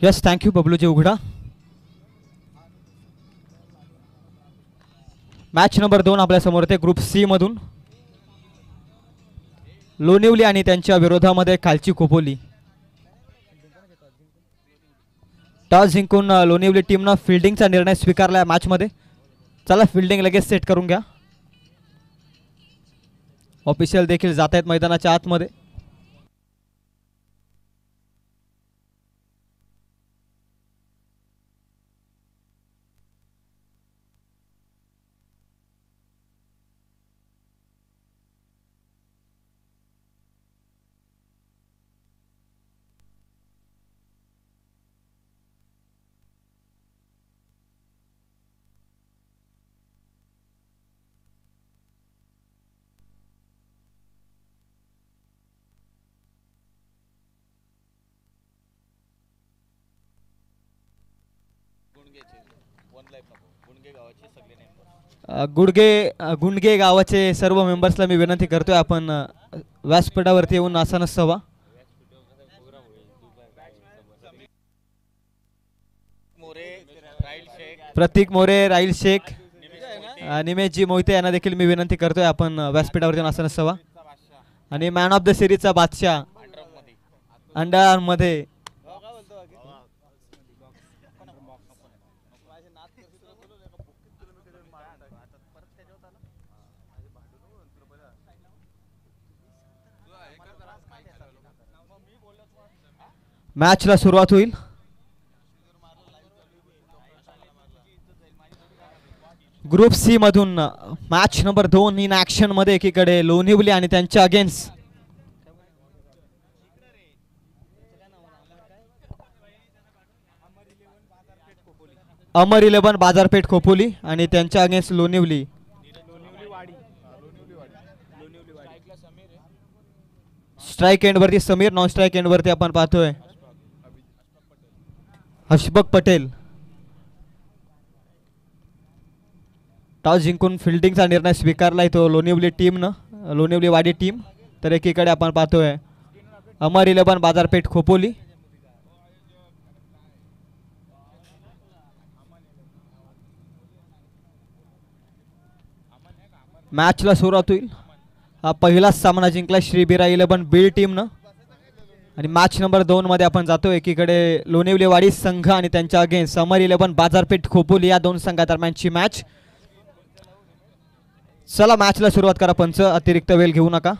Yes thank you Babluji उघडा. Match number 2 आपल्या समोर येते ग्रुप सी मधून. लोणिवली आणि त्यांच्या विरोधामध्ये खालची खोपोली. टॉस जिंकून लोणिवली टीमनं फिल्डिंगचा निर्णय स्वीकारला आहे मॅचमध्ये. चला फिल्डिंग लगेच सेट करून घ्या. ऑफिशियल देखील जात आहेत मैदानाच्या आतमध्ये. गुंडगे गावाचे सर्व मेंबर्सला मी विनंती करतोय आपण व्यासपीठावरती येऊन आसनस्थ व्हा. प्रतीक मोरे, राहिल शेख, निमेशजी मोहिते यांना देखील मी विनंती करतोय आपण व्यासपीठावरती येऊन आसनस्थ व्हा. आणि मॅन ऑफ द सिरीजचा बादशाह अंडरमध्ये मॅचला सुरुवात होईल. ग्रुप सी मधून मॅच नंबर 2 इन ऍक्शन मध्ये एकीकडे लोणिवली आणि त्यांच्या अगेन्स्ट अमर 11 बाजारपेठ खोपोली आणि त्यांच्या अगेन्स्ट लोणिवली. स्ट्राइक एंड वरती समीर, नॉन स्ट्राइक एंड वरती आपण पाहतोय हशबक पटेल. टॉस जिंकून फिल्डिंगचा निर्णय स्वीकारलाय तो लोणिवली टीमनं, लोणिवली वाडी टीम. तर एकीकडे आपण पाहतोय अमर 11 बाजारपेठ खोपोली. मॅचला सुरुवात होईल. हा पहिलाच सामना जिंकला श्रीबिरा 11 बीड टीमनं. आणि मॅच नंबर 2 मध्ये आपण जातो. एकीकडे लोणिवली वाडी संघ आणि त्यांच्या अगेन्स्ट अमर 11 बाजारपेठ खोपोली या दोन संघादरम्यानची मॅच. चला मॅचला सुरुवात करा पंच, अतिरिक्त वेळ घेऊ नका.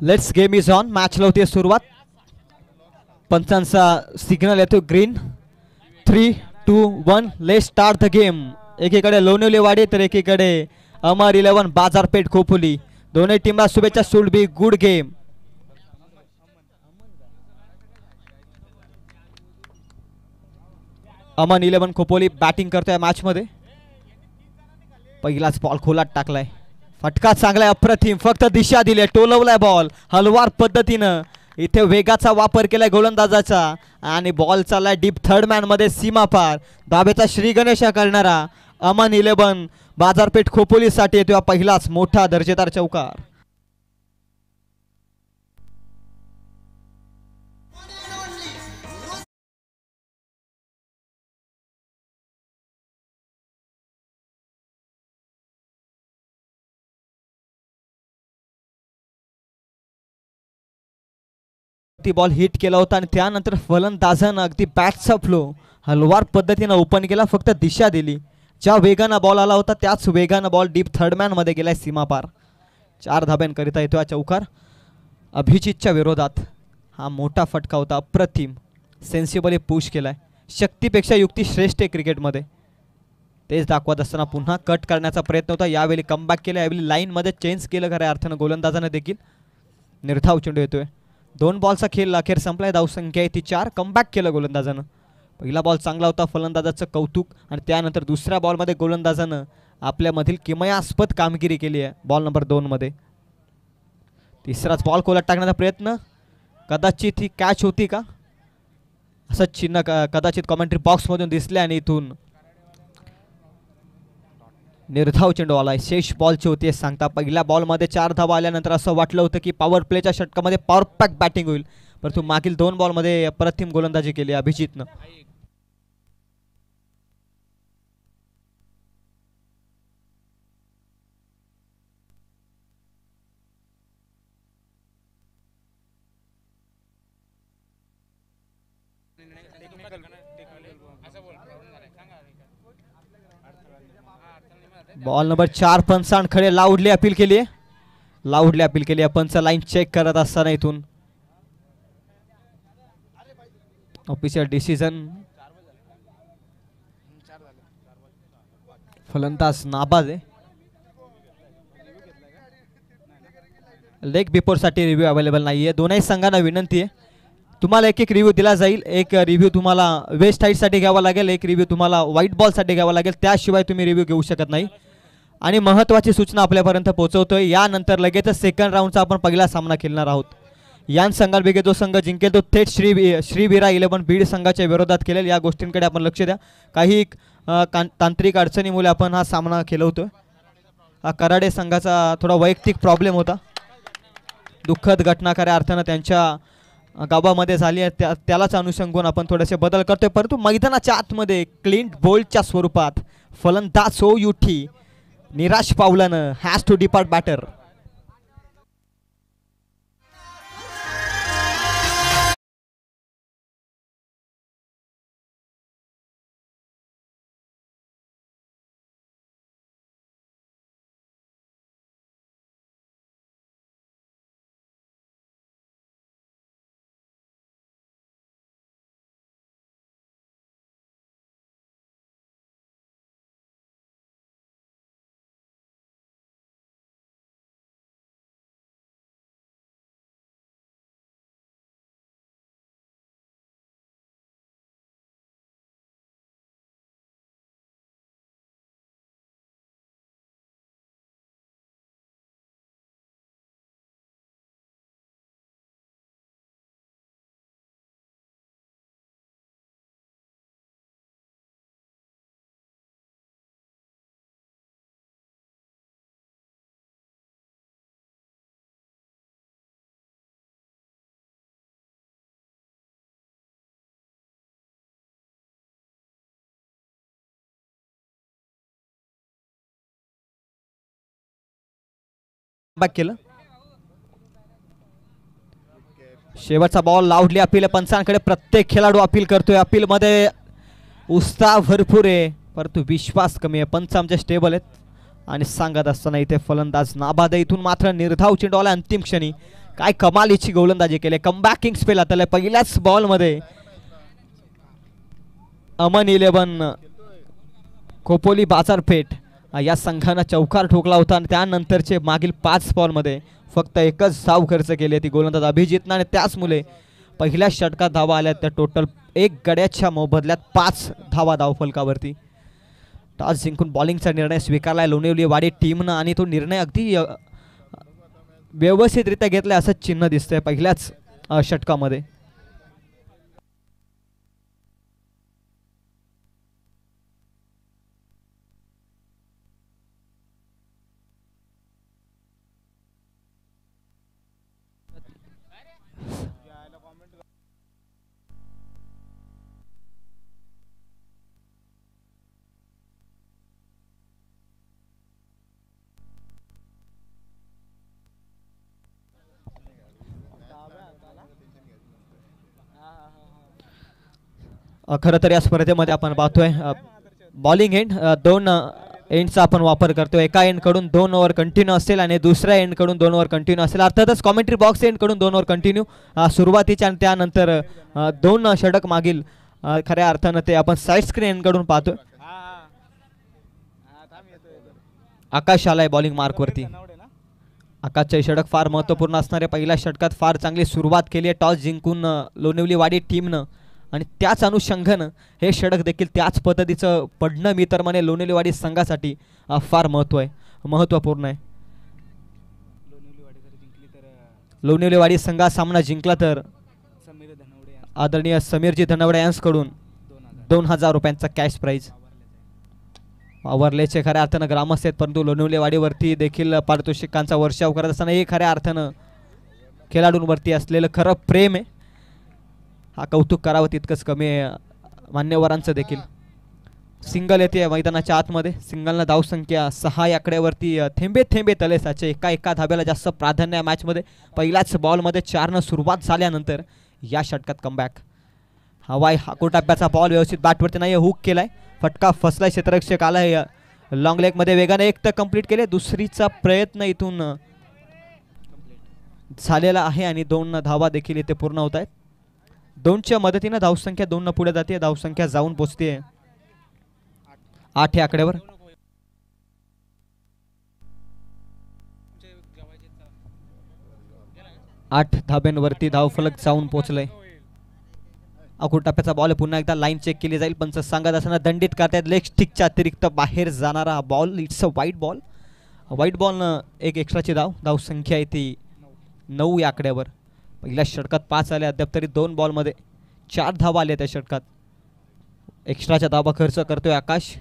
Let's game is on. मॅचला होती सुरुवात. पंचांचा सिग्नल येतो green. 3, 2, 1 let's start the game. एकीकडे लोणिवली वाडी तर एकीकडे अमर 11 बाजारपेठ खोपोली. दोन्ही टीमला शुभेच्छा. Should be good game. Amar 11 Khopoli batting करतोय मॅच मध्ये. पहिलाच बॉल खोलात टाकलाय. फटका चांगलाय, अप्रतिम. फक्त दिशा दिली, टोलवलाय बॉल हलवार पद्धतीनं. इथे वेगाचा वापर केलाय गोलंदाजाचा आणि बॉल चाललाय डीप थर्ड मॅन मध्ये सीमा पार. दाबेचा श्री गणेशा करणारा अमन 11 बाजारपेठ खोपोलीसाठी येतो पहिलाच मोठा दर्जेदार चौकार. ती बॉल हिट केला होता आणि त्यानंतर फलंदाजानं अगदी बॅटचा फ्लो हलवार पद्धतीनं ओपन केला. फक्त दिशा दिली. ज्या वेगानं बॉल आला होता त्याच वेगानं बॉल डीप थर्ड मॅन मध्ये गेलाय सीमा पार. 4 धाब्यांकरिता येतो हा चौकार. अभिजितच्या विरोधात हा मोठा फटका होता, अप्रतिम. सेन्सिबली पुश केलाय. शक्तीपेक्षा युक्ती श्रेष्ठ आहे क्रिकेटमध्ये. तेच दाखवत असताना पुन्हा कट करण्याचा प्रयत्न होता. यावेळी कमबॅक केलं, यावेळी लाईनमध्ये चेंज केलं खऱ्या अर्थानं गोलंदाजानं देखील. निर्धाव चेंडू येतोय. 2 बॉलचा खेळ अखेर संपलाय. धावसंख्या आहे ती 4. कमबॅक केलं गोलंदाजानं. पहिला बॉल चांगला होता, फलंदाजाचं कौतुक. आणि त्यानंतर दुसऱ्या बॉलमध्ये गोलंदाजानं आपल्यामधील किमयास्पद कामगिरी केली आहे बॉल नंबर 2 मध्ये. तिसराच बॉल कोलट टाकण्याचा प्रयत्न, कदाचित ही कॅच होती का असं चिन्ह कदाचित कॉमेंट्री बॉक्समधून दिसले. आणि इथून निर्धाव चेंडू आलाय. शेष बॉलची होती सांगता. पहिल्या बॉलमध्ये 4 धावा आल्यानंतर असं वाटलं होतं की पॉवर प्लेच्या षटकामध्ये परफेक्ट बॅटिंग होईल, परंतु मागील 2 बॉलमध्ये अप्रतिम गोलंदाजी केली अभिजितनं. बॉल नंबर 4 पंचांकडे लाऊडली अपील केली आहे. लाऊडली अपील केली आहे. पंच लाईन चेक करत असताना इथून ऑफिशियल डिसिजन. फलंदाज नाबाद आहे. लेग बिफोर साठी रिव्ह्यू अवेलेबल नाहीये. दोनही संघांना विनंती आहे, तुम्हाला एक एक रिव्ह्यू दिला जाईल. एक रिव्ह्यू तुम्हाला वेस्ट हाईटसाठी घ्यावा लागेल, एक रिव्ह्यू तुम्हाला व्हाईट बॉलसाठी घ्यावा लागेल. त्याशिवाय तुम्ही रिव्ह्यू घेऊ शकत नाही. आणि महत्त्वाची सूचना आपल्यापर्यंत पोहोचवतोय, यानंतर लगेचच सेकंड राऊंडचा आपण पहिला सामना खेळणार आहोत. यान संघांपैकी जो संघ जिंकेल तो थेट श्रीवीरा 11 बीड संघाच्या विरोधात खेळेल. या गोष्टींकडे आपण लक्ष द्या. काही तांत्रिक अडचणीमुळे आपण हा सामना खेळवतोय. हा कराडे संघाचा थोडा वैयक्तिक प्रॉब्लेम होता. दुःखद घटना खऱ्या अर्थानं त्यांच्या गावामध्ये झाली आहे. त्यालाच अनुषंगून आपण थोडेसे बदल करतोय. परंतु मैदानाच्या आतमध्ये क्लिंट बोल्टच्या स्वरूपात फलंदाज हो युठी निराश पावलानं has to depart batter. Back केलं. शेवटचा बॉल लाऊडली अपील पंचांकडे. प्रत्येक खेळाडू अपील करतोय. अपील मध्ये उत्साह भरपूर आहे, परंतु विश्वास कमी आहे. पंच आमचे स्टेबल आहेत आणि सांगत असताना इथे फलंदाज नाबाद. इथून मात्र निर्धाव चेंडू आला अंतिम क्षणी. काय कमालीची गोलंदाजी केली. कमबॅकिंग स्पेल आता पहिल्याच बॉल मध्ये अमन 11 खोपोली बाजारपेठ या संघानं चौकार ठोकला होता. आणि त्यानंतरचे मागील 5 बॉलमध्ये फक्त एकच धाव खर्च केली ती गोलंदाज अभिजितनं. आणि त्याचमुळे पहिल्या षटकात धावा आल्या त्या टोटल 1 गड्याच्या मोबदल्यात 5 धावा धावफलकावरती. टॉस जिंकून बॉलिंगचा निर्णय स्वीकारलाय लोणेवली वाडी टीमनं. आणि तो निर्णय अगदी व्यवस्थितरित्या घेतलाय असं चिन्ह दिसतंय पहिल्याच षटकामध्ये. खरं तर या स्पर्धेमध्ये आपण पाहतोय बॉलिंग एंड 2 एंडचा आपण वापर करतोय. एका एंड कडून 2 ओव्हर कंटिन्यू असेल आणि दुसऱ्या एंड कडून 2 ओव्हर कंटिन्यू असेल. अर्थातच कॉमेंट्री बॉक्स एंड कडून 2 ओव्हर कंटिन्यू सुरुवातीच्या आणि त्यानंतर 2 षटक मागील खऱ्या अर्थानं ते आपण साईड स्क्रीन एंड कडून पाहतोय. आकाश आलाय बॉलिंग मार्कवरती. आकाशचे षटक फार महत्त्वपूर्ण असणारे. पहिल्या षटकात फार चांगली सुरुवात केली आहे टॉस जिंकून लोणिवलीवाडी टीमनं आणि त्याच अनुषंगानं हे षटक देखील त्याच पद्धतीचं पडणं मी तर म्हणे लोणिवलीवाडी संघासाठी फार महत्त्वपूर्ण आहे. लोणिवलीवाडी संघा सामना जिंकला तर आदरणीय समीरजी धनवडे यांच्याकडून 2000 रुपयांचा कॅश प्राईज. वावरलेचे खऱ्या अर्थानं ग्रामस्थ आहेत परंतु लोणिवलीवाडीवरती देखील पारितोषिकांचा वर्षाव करत असताना हे खऱ्या अर्थानं खेळाडूंवरती असलेलं खरं प्रेम आहे. हा कौतुक करावं तितकंच कमी आहे मान्यवरांचं देखील. सिंगल येते मैदानाच्या आतमध्ये. सिंगलनं धावसंख्या 6 आकड्यावरती थेंबे थेंबे तले साचे. एका धाब्याला जास्त प्राधान्य आहे मॅचमध्ये. पहिल्याच बॉलमध्ये 4 सुरुवात झाल्यानंतर या षटकात कमबॅक. हवाई हाकोटाप्याचा बॉल व्यवस्थित बॅटवरती नाही हुक केलाय. फटका फसलाय. क्षेत्ररक्षक आलाय लॉंग लेग मध्ये वेगाने. एक तर कंप्लीट केले. दुसरीचा प्रयत्न इथून झालेला आहे आणि 2 धावा देखील इथे पूर्ण होत आहेत. 2च्या मदतीने धावसंख्या 2 पुढे जाते. धावसंख्या जाऊन पोहोचते 8 या आकड्यावर. आठ धाब्यांवरती धावफलक जाऊन पोहोचलंय. अकुटाप्याचा बॉल पुन्हा एकदा लाईन चेक केली जाईल. पंच सांगत असताना दंडित करतायत. लेग स्टिकच्या अतिरिक्त बाहेर जाणारा बॉल. इट्स अ वाईट बॉल. वाईट बॉलनं एक एक्स्ट्राची धावसंख्या आहे ती 9 या आकड्यावर. पहिल्या षटकात 5 आले. अद्याप तरी 2 बॉलमध्ये 4 धावा आल्या त्या षटकात. एक्स्ट्राच्या धावा खर्च करतोय आकाश.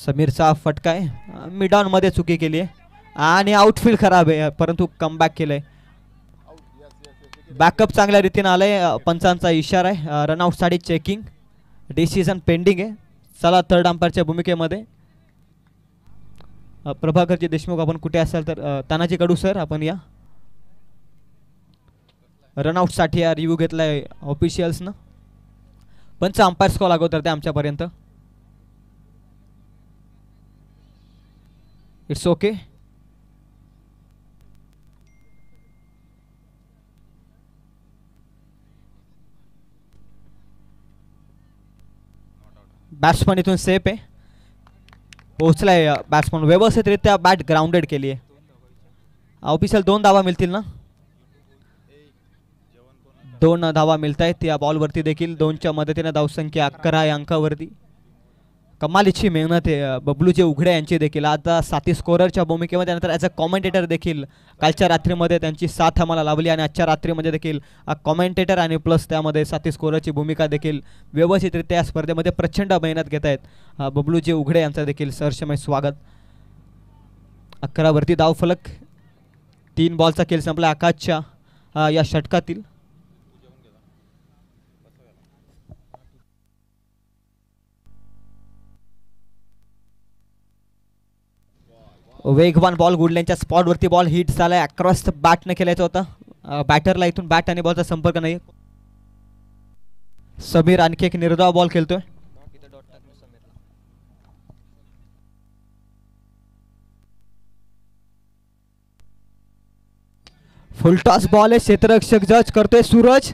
समीरचा फटका आहे. मिडॉन मध्ये चुकी केली आहे आणि आउटफील्ड खराब आहे परंतु कमबॅक केलंय. बॅकअप चांगल्या रीतीने आलंय. पंचांचा इशारा आहे. रनआउट साठी चेकिंग. डिसिजन पेंडिंग आहे. चला थर्ड अंपायरच्या भूमिकेमध्ये प्रभाकरजी देशमुख आपण कुठे असाल तर तानाजी कडू सर आपण या. रनआउट साठी रिव्ह्यू घेतलाय ऑफिशियल्सनं. पंच अंपायर्स कॉल अगोदर ते आमच्यापर्यंत. It's okay. बॅट्समन इथून सेफ आहे. पोहोचलाय बॅट्समन. व्यवस्थितरित्या बॅट ग्राउंडेड केली आहे. ऑफिशियल 2 धावा मिळतील ना. 2 धावा मिळत आहेत या बॉलवरती देखील. 2च्या मदतीने धावसंख्या 11 या अंकावरती. कमालीची मेहनत आहे बबलूजी उघडे यांची देखील. आता साथी स्कोररच्या भूमिकेमध्ये नंतर ॲज अ कॉमेंटेटर देखील कालच्या रात्रीमध्ये त्यांची साथ आम्हाला लाभली आणि आजच्या रात्रीमध्ये देखील कॉमेंटेटर आणि प्लस त्यामध्ये साथी स्कोररची भूमिका देखील व्यवस्थितरित्या या स्पर्धेमध्ये प्रचंड मेहनत घेत आहेत बबलूजी उघडे यांचं देखील सहर्षमय स्वागत. 11 वरती धावफलक. 3 बॉलचा खेळ संपला आकाशच्या या षटकातील. वेगवान बॉल गुडल्यांच्या स्पॉटवरती बॉल हिट झालाय. अक्रॉस बॅटने खेळायचा होता. बॅटरला इथून बॅट आणि बॉलचा संपर्क नाही. समीर आणखी एक निर्धाव बॉल खेळतोय. फुलटॉस बॉल आहे. क्षेत्ररक्षक जज करतोय सूरज.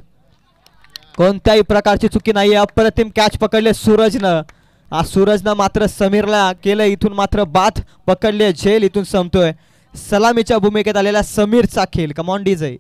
कोणत्याही प्रकारची चुकी नाही. अप्रतिम कॅच पकडले सूरजनं. सूरजनं मात्र समीरला केलं इथून मात्र बाथ पकडले. झेल इथून संपतोय. सलामीच्या भूमिकेत आलेला समीरचा खेळ. Come on DJ.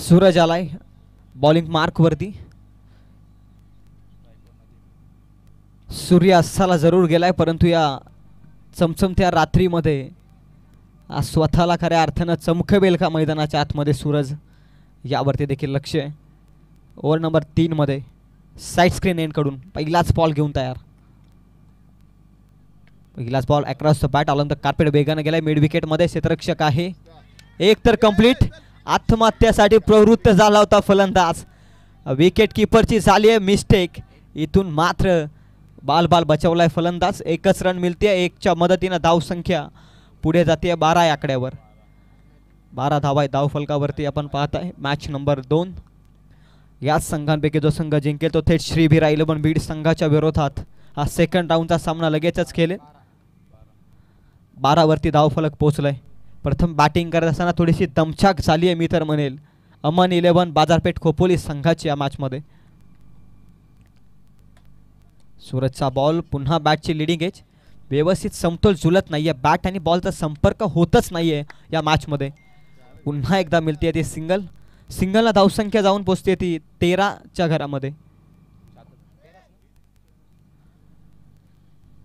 सूरज आलाय बॉलिंग मार्क वरती. सूर्य अस्ताला जरूर गेलाय परंतु या चमचमत्या रात्रीमध्ये स्वतःला खऱ्या अर्थानं चमकवेल का मैदानाच्या आतमध्ये सूरज, यावरती देखील लक्ष आहे. ओव्हर नंबर 3 मध्ये साईड स्क्रीन एंड कडून पहिलाच बॉल घेऊन तयार. पहिलाच ball across the bat on the carpet वेगाने गेलाय. मिड विकेट मध्ये क्षेत्ररक्षक आहे. एक तर कंप्लीट. आत्महत्यासाठी प्रवृत्त झाला होता फलंदाज. विकेट किपरची झाली आहे मिस्टेक. इथून मात्र बाल बचावलाय फलंदाज. एकच रन मिळते. एकच्या मदतीनं धावसंख्या पुढे जाते 12 या आकड्यावर. 12 धावा आहे धाव फलकावरती आपण पाहत आहे. Match number 2. याच संघांपैकी जो संघ जिंकेल तो थेट श्रीभिरा 11 बीड संघाच्या विरोधात हा सेकंड राऊंडचा सामना लगेचच खेळेल. 12 वरती धाव फलक पोहोचलाय. प्रथम बॅटिंग करत असताना थोडीशी दमछाक झाली आहे मी तर म्हणेल अमन 11 बाजारपेठ खोपोली संघाची या मॅचमध्ये. सूरजचा बॉल पुन्हा बॅटची लिडिंग एज. व्यवस्थित समतोल झुलत नाहीये. बॅट आणि बॉलचा संपर्क होतच नाहीये या मॅचमध्ये. पुन्हा एकदा मिळते ती सिंगल. सिंगलला धावसंख्या जाऊन पोहोचते ती 13च्या घरामध्ये.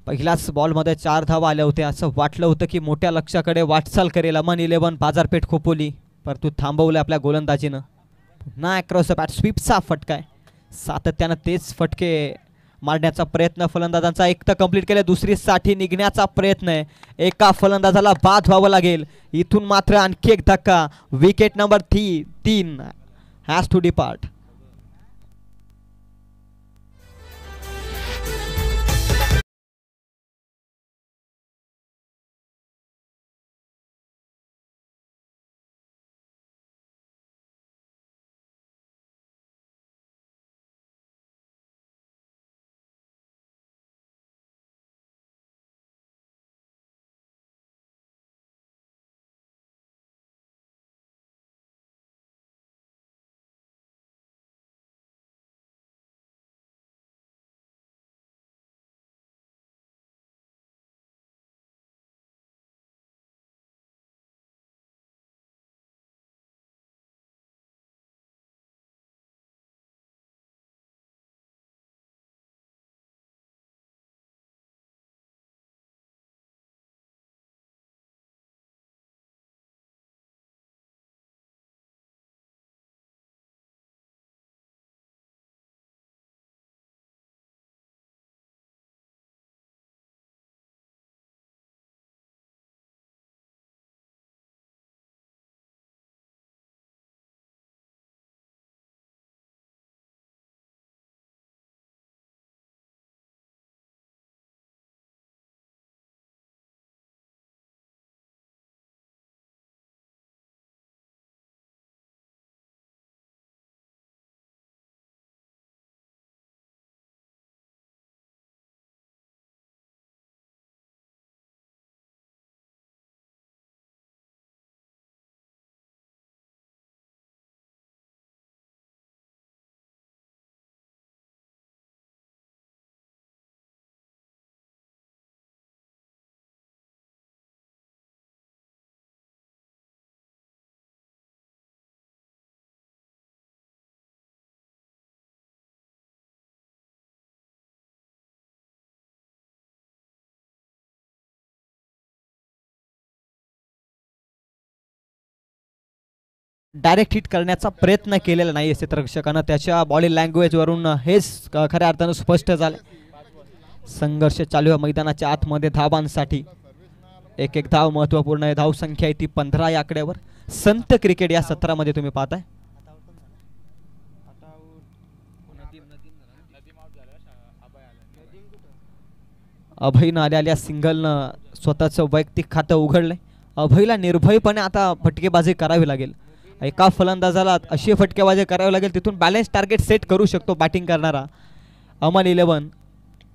पहिल्याच बॉलमध्ये 4 धावा आल्या होत्या. असं वाटलं होतं की मोठ्या लक्ष्याकडे वाटचाल करेल अमन 11 बाजारपेठ खोपोली, परंतु थांबवलं आपल्या गोलंदाजीनं. पुन्हा अक्रॉस द बॅट स्वीपचा फटका आहे. सातत्यानं तेच फटके मारण्याचा प्रयत्न फलंदाजांचा. एक तर कंप्लीट केलं. दुसरी साठी निघण्याचा प्रयत्न आहे. एका फलंदाजाला बाद व्हावं लागेल. इथून मात्र आणखी एक धक्का. Wicket number 3 has to depart. Direct hit करण्याचा प्रयत्न केलेला नाही क्षेत्ररक्षकानं. त्याच्या बॉडी लँग्वेज वरून हेच खऱ्या अर्थानं स्पष्ट झालं. संघर्ष चालू आहे मैदानाच्या आतमध्ये धावांसाठी. एक धाव महत्वपूर्ण आहे. धाव संख्या आहे ती 15 या आकड्यावर. संत क्रिकेट या सत्रामध्ये तुम्ही पाहताय. अभयनं आलेल्या सिंगलनं स्वतःचं वैयक्तिक खातं उघडलंय. अभयला निर्भयपणे आता फटकेबाजी करावी लागेल. एका फलंदाजाला अशी फटकेबाजी करावी लागेल तिथून बॅलन्स टार्गेट सेट करू शकतो बॅटिंग करणारा अमन 11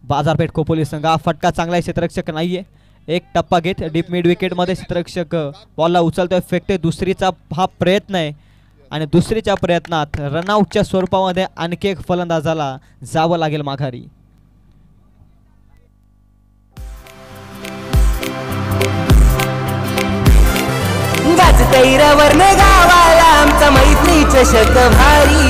बाजारपेठ खोपोली संघ. हा फटका चांगला आहे. क्षेत्ररक्षक नाहीये. एक टप्पा घेत डीप मिड विकेट मध्ये क्षेत्ररक्षक बॉलला उचलतोय फेकतोय. दुसरीचा हा प्रयत्न आहे आणि दुसरीच्या प्रयत्नात रनआउटच्या स्वरूपामध्ये आणखी एक फलंदाजाला जावं लागेल माघारी. गाजतैरावरनं गावाला आमचा मैत्री चषक भारी.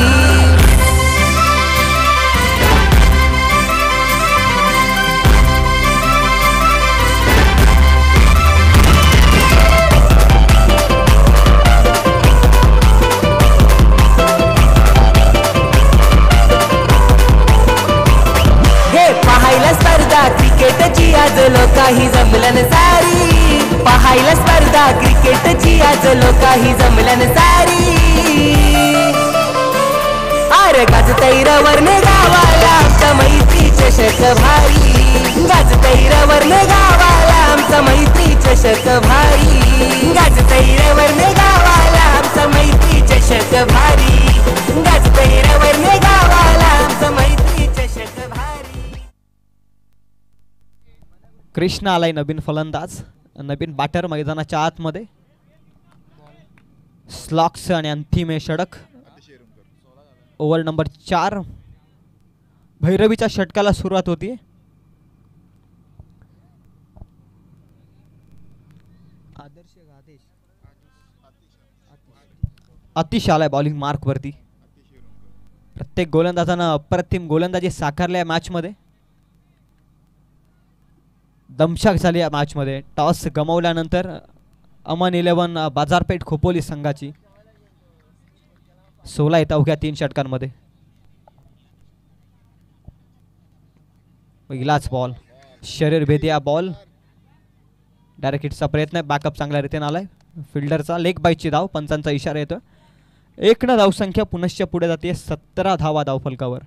पाहायला स्पर्धा क्रिकेटची आज लोकाही जमल्यान सारी. पाहायला स्पर्धा क्रिकेटची आज लोकाही जमल्यान सारी. अरे गाजतैरवरने गावाला आमचा मैत्री चषक भारी. गाजतैरवरने गावाला आमचा मैत्री चषक भारी. गाजतैरवरने गावाला आमचा मैत्री चषक भारी. गाजतैरवरने गावाला आमचा मैत्री चषक भारी. कृष्णा आलाय नवीन फलंदाज, नवीन बॅटर मैदानाच्या आतमध्ये. स्लॉक्स आणि अंतिम षटक ओव्हर नंबर 4. भैरवीच्या षटकाला सुरुवात होती. आतिश आलाय बॉलिंग मार्क वरती. प्रत्येक गोलंदाजानं अप्रतिम गोलंदाजी साकारल्या या मॅच मध्ये. दमछाक झाली या मॅच मध्ये. टॉस गमावल्यानंतर अमन 11 बाजारपेठ खोपोली संघाची 16 येत अवघ्या 3 षटकांमध्ये. पहिलाच बॉल शरीर भेदी हा बॉल. डायरेक्ट हिटचा प्रयत्न आहे. बॅकअप चांगल्या रीतीने आलाय. फिल्डरचा लेग बाईटची धाव. पंचांचा इशारा येतो. 1 न धावसंख्या पुनश्च पुढे जाते. 17 धावा धावफलकावर.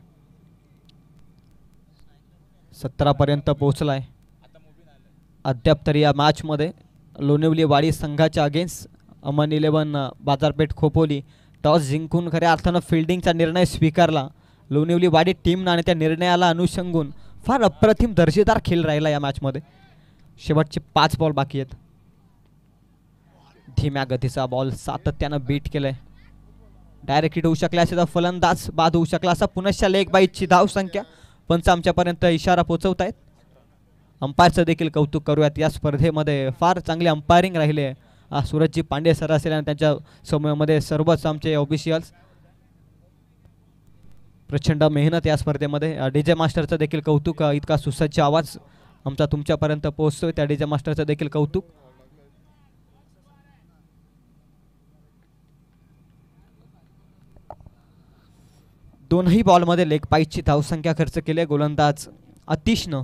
17 पर्यंत पोहोचलाय. अद्याप तरी या मॅच मध्ये लोणिवली वाडी संघाच्या अगेन्स्ट अमन 11 बाजारपेठ खोपोली टॉस जिंकून खऱ्या अर्थानं फिल्डिंगचा निर्णय स्वीकारला. लोणिवली वाडी टीमनं आणि त्या निर्णयाला अनुषंगून फार अप्रतिम दर्जेदार खेळ राहिला या मॅच मध्ये. शेवटचे 5 बॉल बाकी आहेत. धीम्या गतीचा बॉल सातत्यानं बीट केलंय. डायरेक्ट हिट होऊ शकला असे तर फलंदाज बाद होऊ शकला असा. पुनश्च लेग बाईटची धाव संख्या. पंच आमच्यापर्यंत इशारा पोहोचवतायत. अंपायरचं देखील कौतुक करूयात. या स्पर्धेमध्ये फार चांगली अंपायरिंग राहिले. सूरजजी पांडे सर असेल आणि त्यांच्या समूहामध्ये सर्वच आमचे ऑफिशियल्स. प्रचंड मेहनत या स्पर्धेमध्ये. डीजे मास्टरचं देखील कौतुक. इतका सुसज्ज आवाज आमचा तुमच्यापर्यंत पोहोचतोय. त्या डीजे मास्टरचं देखील कौतुक. दोनही बॉलमध्ये लेग बाईटची धावसंख्या खर्च केली. गोलंदाज आतिशनं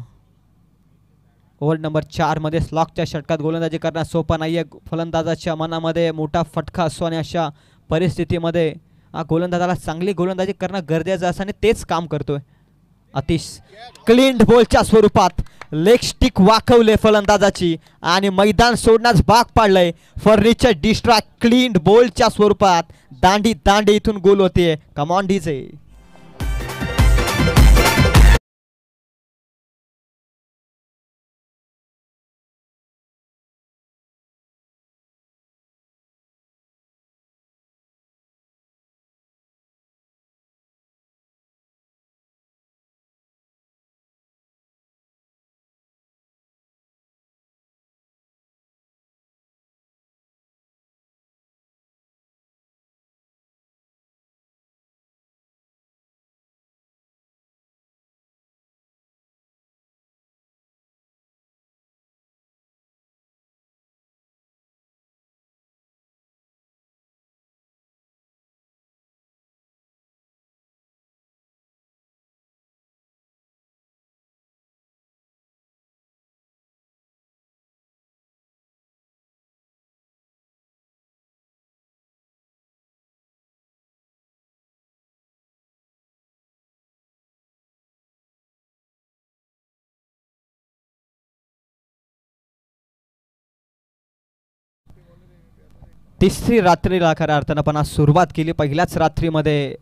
ओव्हर नंबर 4 मध्ये स्लॉकच्या षटकात गोलंदाजी करणं सोपं नाहीये. फलंदाजाच्या मनामध्ये मोठा फटका असतो आणि अशा परिस्थितीमध्ये गोलंदाजाला चांगली गोलंदाजी करणं गरजेचं असं आणि तेच काम करतोय आतिश. क्लीन बॉलच्या स्वरूपात लेग स्टिक वाकवले फलंदाजाची आणि मैदान सोडण्यास भाग पाडलंय. फर्निचर डिस्ट्रॅक्ट क्लीन बॉलच्या स्वरूपात दांडी दांडी इथून गोल होते. Come on DJ. तिसरी रात्रीला खऱ्या अर्थानं पण आज सुरुवात केली. पहिल्याच रात्रीमध्ये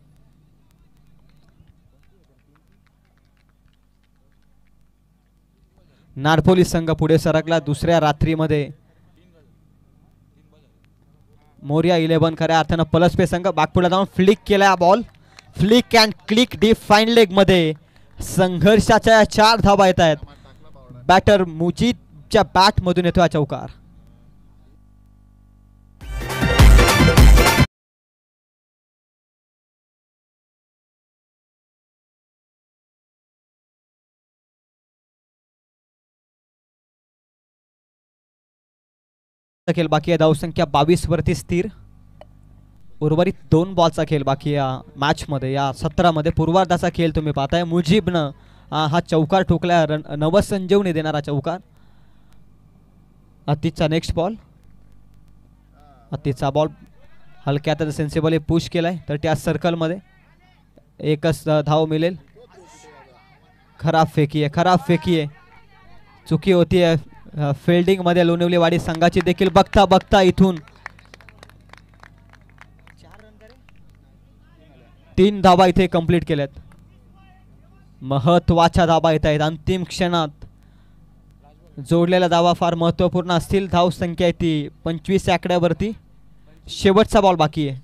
नारपोली संघ पुढे सरकला. दुसऱ्या रात्रीमध्ये मोरिया 11 खऱ्या अर्थानं पलसपे संघ बागपुढे जाऊन फ्लिक केला. Ball flick and click deep fine leg मध्ये संघर्षाच्या 4 धावा येत आहेत. बॅटर मुजीदच्या बॅट मधून येतो हा चौकार. खेळ बाकी आहे. धावसंख्या 22 वरती स्थिर. उर्वरित 2 बॉलचा खेळ बाकी या मॅच मध्ये, या सत्रामध्ये पूर्वार्धाचा खेळ तुम्ही पाहताय. मुजीबनं हा चौकार ठोकला, नवसंजीवनी देणारा चौकार. अतिशचा नेक्स्ट बॉल, अतिशचा बॉल हलक्यात सेन्सिबली पुश केलाय, तर त्या सर्कलमध्ये एकच धाव मिळेल. खराब फेकी आहे, खराब फेकी आहे, चुकी होती आहे फिल्डिंग मध्ये लोणिवलीवाडी संघाची देखील. बघता बघता इथून 3 धावा इथे कंप्लीट केल्यात. महत्वाच्या धावा येत आहेत अंतिम क्षणात. जोडलेल्या धावा फार महत्वपूर्ण असतील. धाव संख्या आहे ती 25 आकड्यावरती. शेवटचा बॉल बाकी आहे.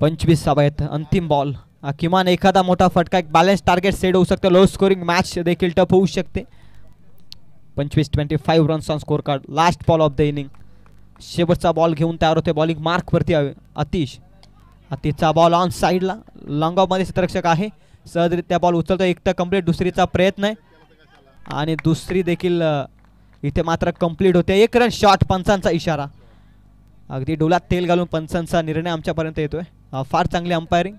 पंचवीस धावा आहेत. अंतिम बॉल, किमान एखादा मोठा फटका, एक बॅलन्स टार्गेट सेट होऊ शकतं. लो स्कोरिंग मॅच देखील टफ होऊ शकते. 25 runs on score card. Last ball of the inning, शेवटचा बॉल घेऊन तयार होते. बॉलिंग मार्क वरती अतिशचा बॉल ऑन साईडला. लॉंग ऑफ मध्ये क्षेत्ररक्षक आहे, सहजरित्या बॉल उचलतो. एक तर कंप्लीट, दुसरीचा प्रयत्न आहे आणि दुसरी देखील इथे मात्र कंप्लीट होते. 1 रन शॉट. पंचांचा इशारा, अगदी डोलात तेल घालून पंचांचा निर्णय आमच्यापर्यंत येतोय. फार चांगली अंपायरिंग.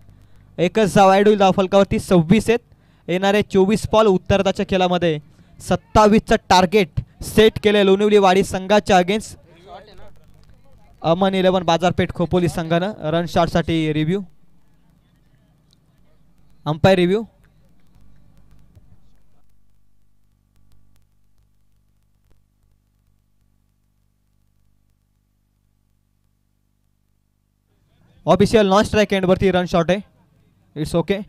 एकच धाव ॲड होईल धावफलकावरती. 26 आहेत. येणारे 24 बॉल उत्तरार्धाच्या खेळामध्ये 27चं टार्गेट सेट केले लोणिवलीवाडी संघाच्या अगेन्स्ट अमन 11 बाजारपेठ खोपोली संघानं. रन शॉटसाठी review, umpire review. Official non strike end वरती रन शॉट आहे. It's okay.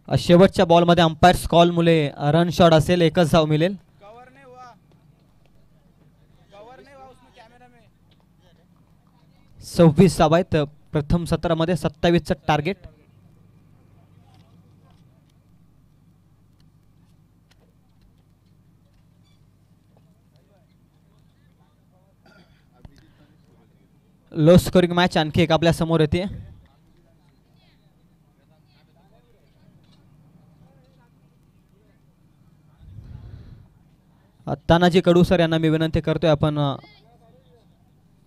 शेवटच्या बॉलमध्ये अंपायर्स कॉल मुले रन शॉट असेल, एकच धाव मिळेल. 26 धावा आहेत प्रथम सत्रामध्ये, 27चं टार्गेट. लो स्कोरिंग मॅच आणखी एक आपल्या समोर येते. तानाजी कडू सर यांना मी विनंती करतोय आपण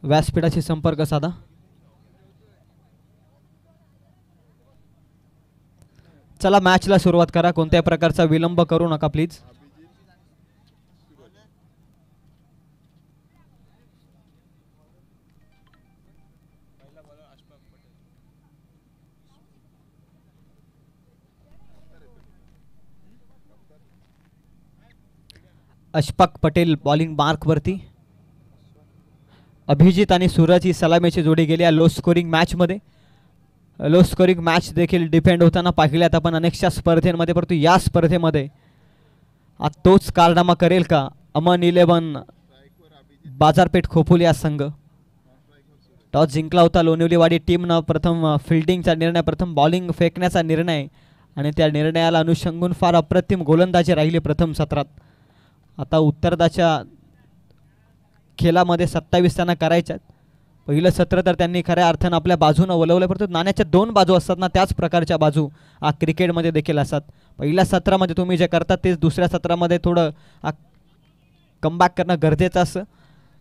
व्यासपीठाशी संपर्क साधा. चला मॅचला सुरुवात करा, कोणत्याही प्रकारचा विलंब करू नका please. Ashfaq Patel bowling mark वरती. अभिजित आणि सूरज ही सलामीची जोडी गेली या लो स्कोरिंग मॅच मध्ये. लो स्कोरिंग मॅच देखील डिपेंड होताना पाहिल्यात आपण अनेकशा स्पर्धेमध्ये, परंतु या स्पर्धेमध्ये तोच कारनामा करेल का अमन 11 बाजारपेठ खोपोली या संघ. टॉस जिंकला होता लोणिवलीवाडी टीमनं. प्रथम फिल्डिंगचा निर्णय, प्रथम बॉलिंग फेकण्याचा निर्णय आणि त्या निर्णयाला अनुषंगून फार अप्रतिम गोलंदाजी राहिली प्रथम सत्रात. आता उत्तरार्धाच्या खेळामध्ये 27 त्यांना करायच्यात. पहिलं सत्र तर त्यांनी खऱ्या अर्थानं आपल्या बाजूनं वळवलं, परंतु नाण्याच्या दोन बाजू असतात ना, त्याच प्रकारच्या बाजू क्रिकेटमध्ये देखील असतात. पहिल्या सत्रामध्ये तुम्ही जे करतात तेच दुसऱ्या सत्रामध्ये थोडं कमबॅक करणं गरजेचं असं.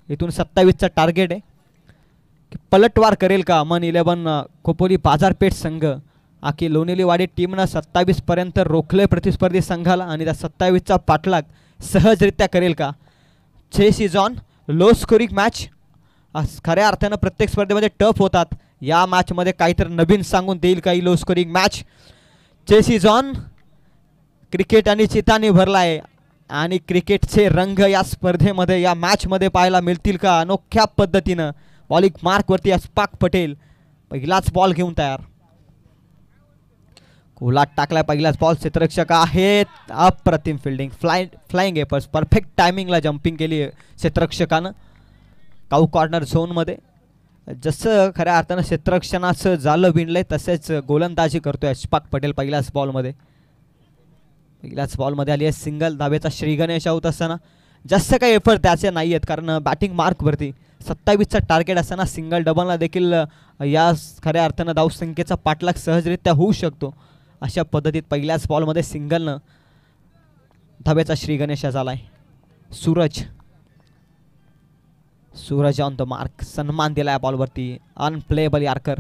इथून 27चं टार्गेट आहे की पलटवार करेल का अमन 11 खोपोली बाजारपेठ संघ. आखी लोणिवलीवाडी टीमनं 27 पर्यंत रोखले प्रतिस्पर्धी संघाला आणि त्या 27चा पाठलाग सहजरित्या करेल का. Chase is on. Low scoring match खऱ्या अर्थानं प्रत्येक स्पर्धेमध्ये टफ होतात. या मॅचमध्ये काहीतरी नवीन सांगून देईल काही low scoring match. Chase is on. Cricket आणि चिताने भरला आहे आणि क्रिकेटचे रंग या स्पर्धेमध्ये या मॅचमध्ये पाहायला मिळतील का. अनोख्या पद्धतीनं बॉलिंग मार्कवरती अशफाक पटेल पहिलाच बॉल घेऊन तयार. कोलाट टाकलाय पहिलाच बॉल. क्षेत्ररक्षक आहेत. अप्रतिम फिल्डिंग, फ्लाइंग एपर्स, परफेक्ट टायमिंगला जम्पिंग केली क्षेत्ररक्षकानं काऊ कॉर्नर झोनमध्ये. जसं खऱ्या अर्थानं क्षेत्ररक्षणाचं जालं विणलंय तसेच गोलंदाजी करतोय अशफाक पटेल पहिल्याच बॉलमध्ये. पहिल्याच बॉलमध्ये आली आहे सिंगल. धावेचा श्रीगणेश आऊट असताना जास्त काही एफर्ट त्याचे नाही आहेत, कारण बॅटिंग मार्कवरती 27चा टार्गेट असताना सिंगल डबलला देखील या खऱ्या अर्थानं धावसंख्येचा पाठलाग सहजरित्या होऊ शकतो. अशा पद्धतीत पहिल्याच बॉलमध्ये सिंगलनं धावेचा श्रीगणेश झालाय. Suraj on the mark. सन्मान दिला या बॉलवरती. Unplayable yorker.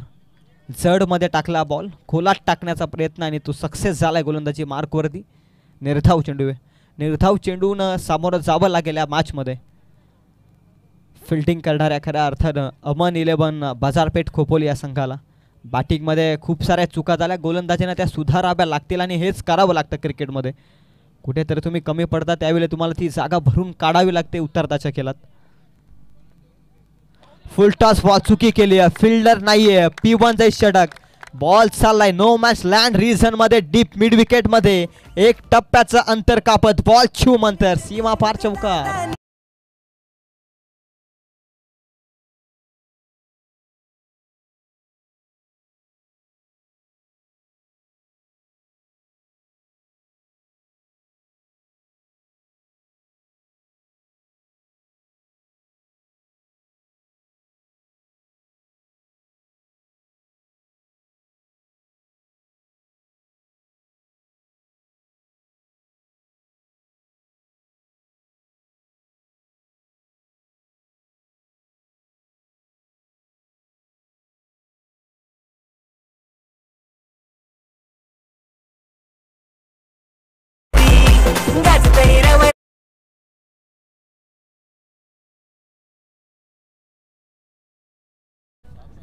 जडमध्ये टाकला बॉल. खोलात टाकण्याचा प्रयत्न आणि तो सक्सेस झालाय गोलंदाजी मार्कवरती. निर्धाव चेंडू आहे. निर्धाव चेंडूनं सामोरं जावं लागेल या मॅचमध्ये. फिल्डिंग करणाऱ्या खऱ्या अर्थानं अमन 11 बाजारपेठ खोपोली या संघाला. बॅटिंगमध्ये खूप साऱ्या चुका झाल्या, गोलंदाजीनं त्या सुधाराव्या लागतील आणि हेच करावं लागतं क्रिकेटमध्ये. कुठेतरी तुम्ही कमी पडता त्यावेळी तुम्हाला ती जागा भरून काढावी लागते उत्तरार्धाच्या खेळात. फुल टॉस बॉल चुकी केली आहे. फिल्डर नाहीये. P1 षटक. बॉल चाललाय नो मॅच लँड रिजन मध्ये डीप मिड विकेट मध्ये. एक टप्प्याचं अंतर कापत बॉल छूम अंतर सीमा पार चौकार.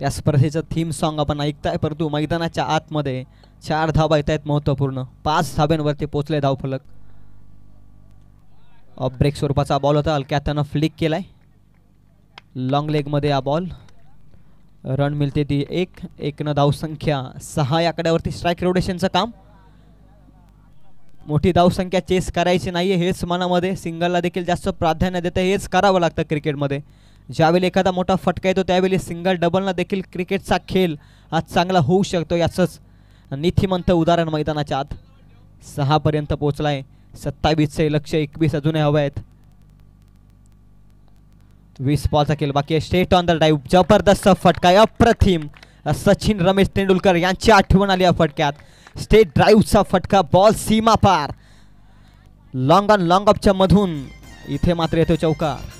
या स्पर्धेचं थीम सॉन्ग आपण ऐकताय, परंतु मैदानाच्या आतमध्ये 4 धावा येत आहेत महत्त्वपूर्ण. 5 धाब्यांवरती पोहोचले धावफलक. ऑफ ब्रेक स्वरूपाचा बॉल होता. हलक्या हातानं फ्लिक केलाय. लॉंग लेग मध्ये हा बॉल. रन मिळते ती 1 न धावसंख्या 6 या आकड्यावरती. स्ट्राईक रोटेशनचं काम. मोठी धावसंख्या चेस करायची नाहीये हेच मनामध्ये, सिंगलला देखील जास्त प्राधान्य देतं, हेच करावं लागतं क्रिकेटमध्ये. ज्यावेळी एखादा मोठा फटका येतो त्यावेळी सिंगल डबलनं देखील क्रिकेटचा खेळ आज चांगला होऊ शकतो, याचंच नीतिमंत उदाहरण मैदानाच्या आत. 6 पर्यंत पोहोचलाय. 27चे लक्ष्य, 21 अजूनही हवे आहेत. 20 बॉलचा खेळ बाकी आहे. स्ट्रेट ऑन द ड्राईव्ह, जबरदस्त फटका आहे, अप्रतिम. सचिन रमेश तेंडुलकर यांची आठवण आली या फटक्यात. स्ट्रेट ड्राईव्हचा फटका, बॉल सीमा पार, लॉंग ऑन लॉंग ऑफच्या मधून इथे मात्र येतो चौकार.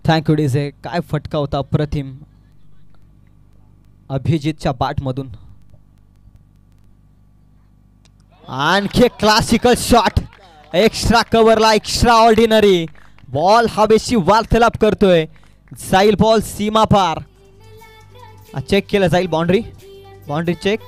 Thank you DJ. काय फटका होता अप्रतिम अभिजितच्या बॅटमधून. आणखी क्लासिकल शॉट, एक्स्ट्रा कव्हरला, एक्स्ट्रा ऑर्डिनरी बॉल हवेशी वार्तालाप करतोय. जाईल बॉल सीमा पार, चेक केलं जाईल. Boundary, boundary check.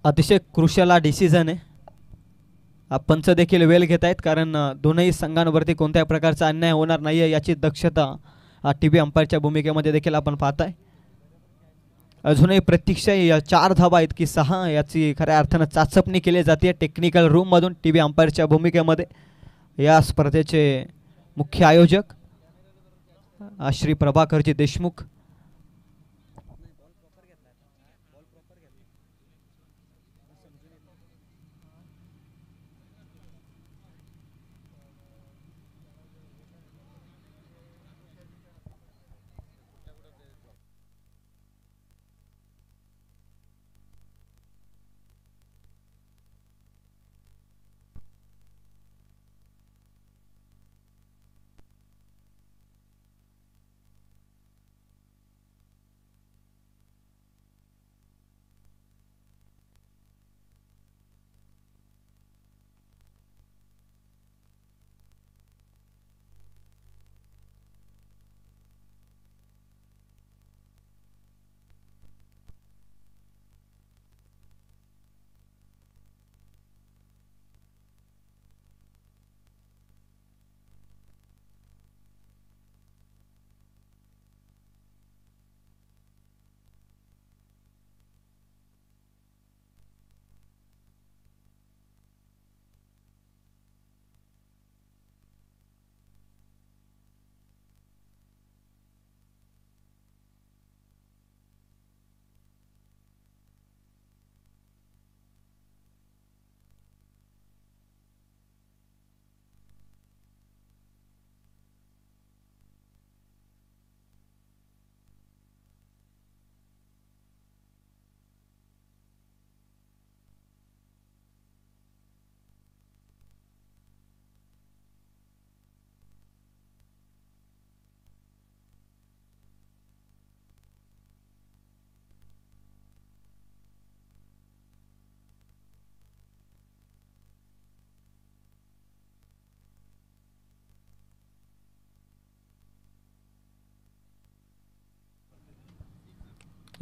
अतिशय क्रुशियल हा डिसिजन आहे. पंच देखील वेळ घेत आहेत, कारण दोनही संघांवरती कोणत्याही प्रकारचा अन्याय होणार नाही आहे याची दक्षता टीव्ही अंपायरच्या भूमिकेमध्ये देखील आपण पाहताय. अजूनही प्रतीक्षा 4 धावा आहेत की 6 याची खऱ्या अर्थानं चाचपणी केली जाते टेक्निकल रूममधून टीव्ही अंपायरच्या भूमिकेमध्ये. या स्पर्धेचे मुख्य आयोजक Shri Prabhakarji Deshmukh.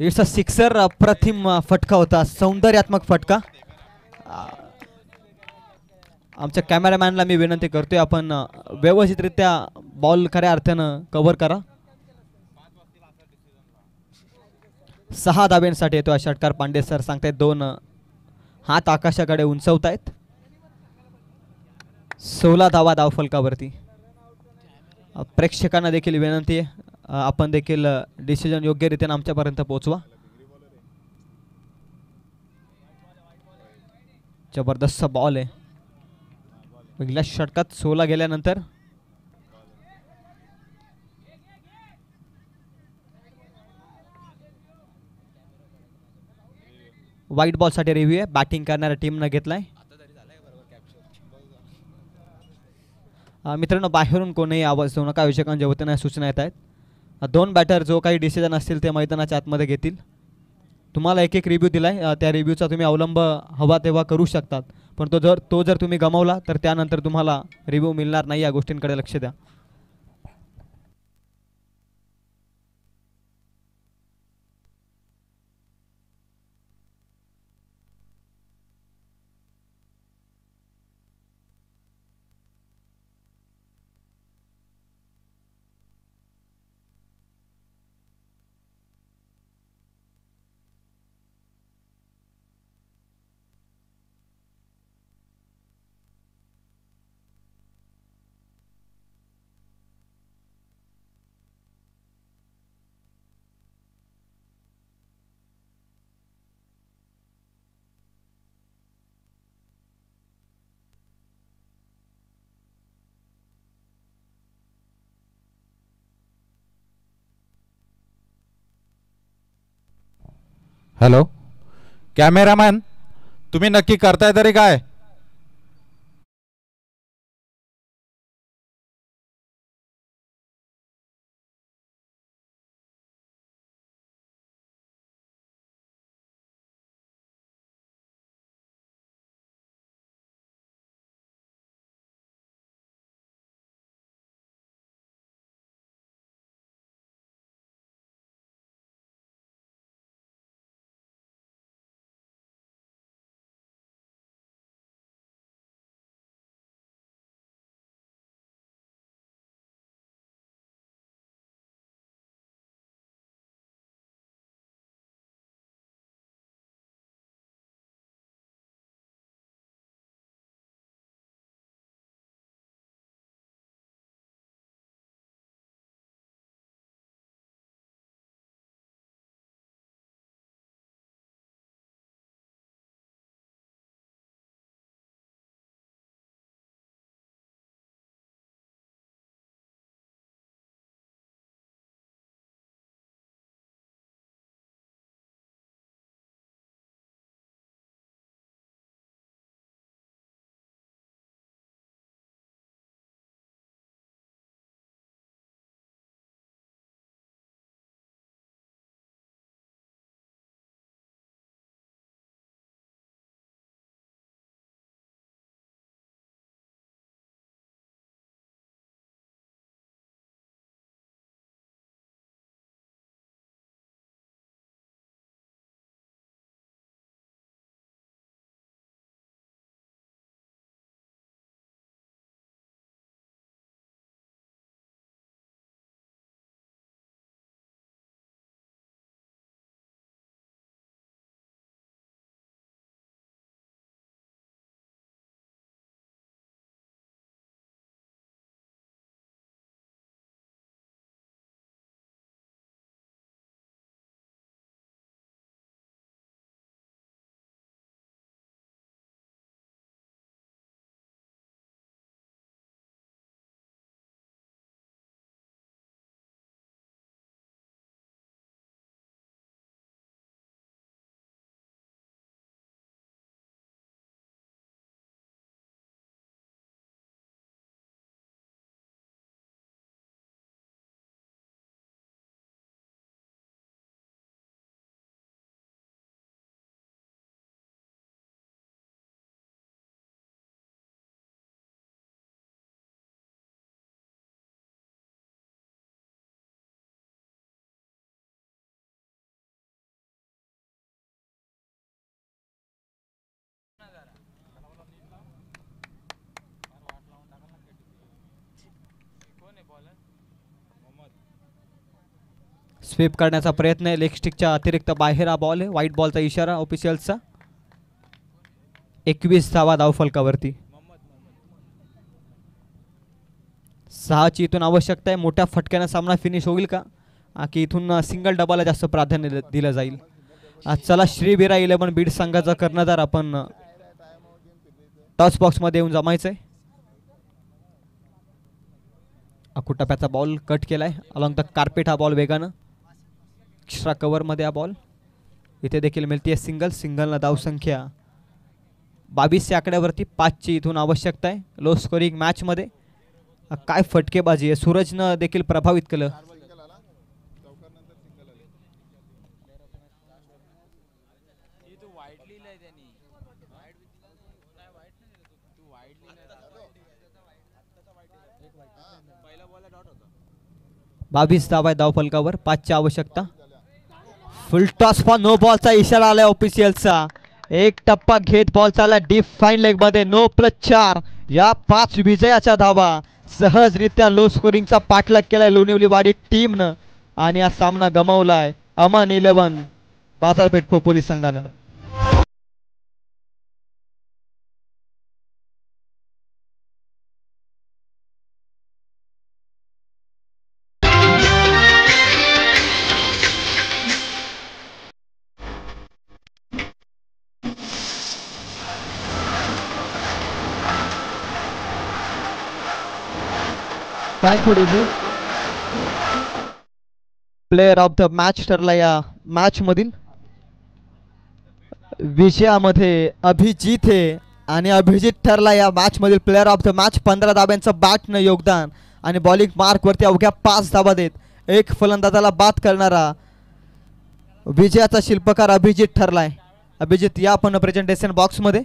It's a sixer. अप्रतिम फटका होता, सौंदर्यात्मक फटका. आमच्या कॅमेरामॅनला मी विनंती करतोय आपण व्यवस्थितरित्या बॉल खऱ्या अर्थानं कव्हर करा. 6 धाब्यांसाठी येतो षटकार. पांडे सर सांगतायत 2 हात आकाशाकडे उंचवतायत. 16 धावा धावफलकावरती. प्रेक्षकांना देखील विनंती आहे आपण देखील डिसिजन योग्यरीत्याने आमच्यापर्यंत पोहोचवा. जबरदस्त बॉल आहे. पहिल्या षटकात 16 गेल्यानंतर व्हाईट बॉल साठी रिव्ह्यू आहे. बॅटिंग करणाऱ्या टीमनं घेतलाय. मित्रांनो बाहेरून कोणीही आवाज देऊ नका. आयोजकांच्या वतीने सूचना येत आहेत. 2 बॅटर जो काही डिसिजन असतील ते मैदानाच्या आतमध्ये घेतील. तुम्हाला एक एक रिव्ह्यू दिलाय, त्या रिव्ह्यूचा तुम्ही अवलंब हवा तेव्हा करू शकतात. पण तो जर तुम्ही गमावला तर त्यानंतर तुम्हाला रिव्ह्यू मिळणार नाही. या गोष्टींकडे लक्ष द्या. हॅलो कॅमेरामॅन, तुम्ही नक्की करताय तरी काय? स्वीप करण्याचा प्रयत्न आहे, लेग स्टिकच्या अतिरिक्त बाहेर हा बॉल आहे. व्हाईट बॉलचा इशारा ऑफिशियलचा. 21 धावा धावफलकावरती. 6ची इथून आवश्यकता आहे. मोठ्या फटक्याने सामना फिनिश होईल का, की इथून सिंगल डबाला जास्त प्राधान्य दिलं जाईल. चला श्रीबिरा 11 बीड संघाचा कर्णधार आपण टॉस बॉक्स मध्ये येऊन जमायचंय. अकुटप्याचा बॉल कट केलाय अलॉंग द कार्पेट. हा बॉल वेगानं एक्स्ट्रा कव्हर मध्ये हा बॉल. इथे देखील मिळते सिंगल. सिंगलला धावसंख्या 22 या आकड्यावरती. 5ची इथून आवश्यकता आहे लो स्कोरिंग मॅच मध्ये. काय फटकेबाजी आहे, सूरजनं देखील प्रभावित केलं. बावीस धावा धाव फलकावर. 5ची आवश्यकता. फुल टॉस फॉर नो बॉलचा इशारा आलाय ऑफिशियलचा. एक टप्पा घेत बॉल चालला डीप फाईन लेग मध्ये. 9+4 या 5 विजयाच्या धावा सहजरित्या लो स्कोरिंगचा पाठलाग केलाय लोणिवलीवाडी टीमनं आणि हा सामना गमावलाय अमन 11 बाजारपेठ खोपोली संघानं. प्लेयर ऑफ द मॅच ठरला या मॅच मधील. विजयामध्ये अभिजित आहे आणि अभिजित ठरला या मॅच मधील प्लेयर ऑफ द मॅच. 15 धाब्यांचं बॅटनं योगदान आणि बॉलिंग मार्क वरती अवघ्या 5 धाबा देत एक फलंदाजाला बाद करणारा विजयाचा शिल्पकार अभिजित ठरलाय. अभिजित या आपण प्रेझेंटेशन बॉक्स मध्ये.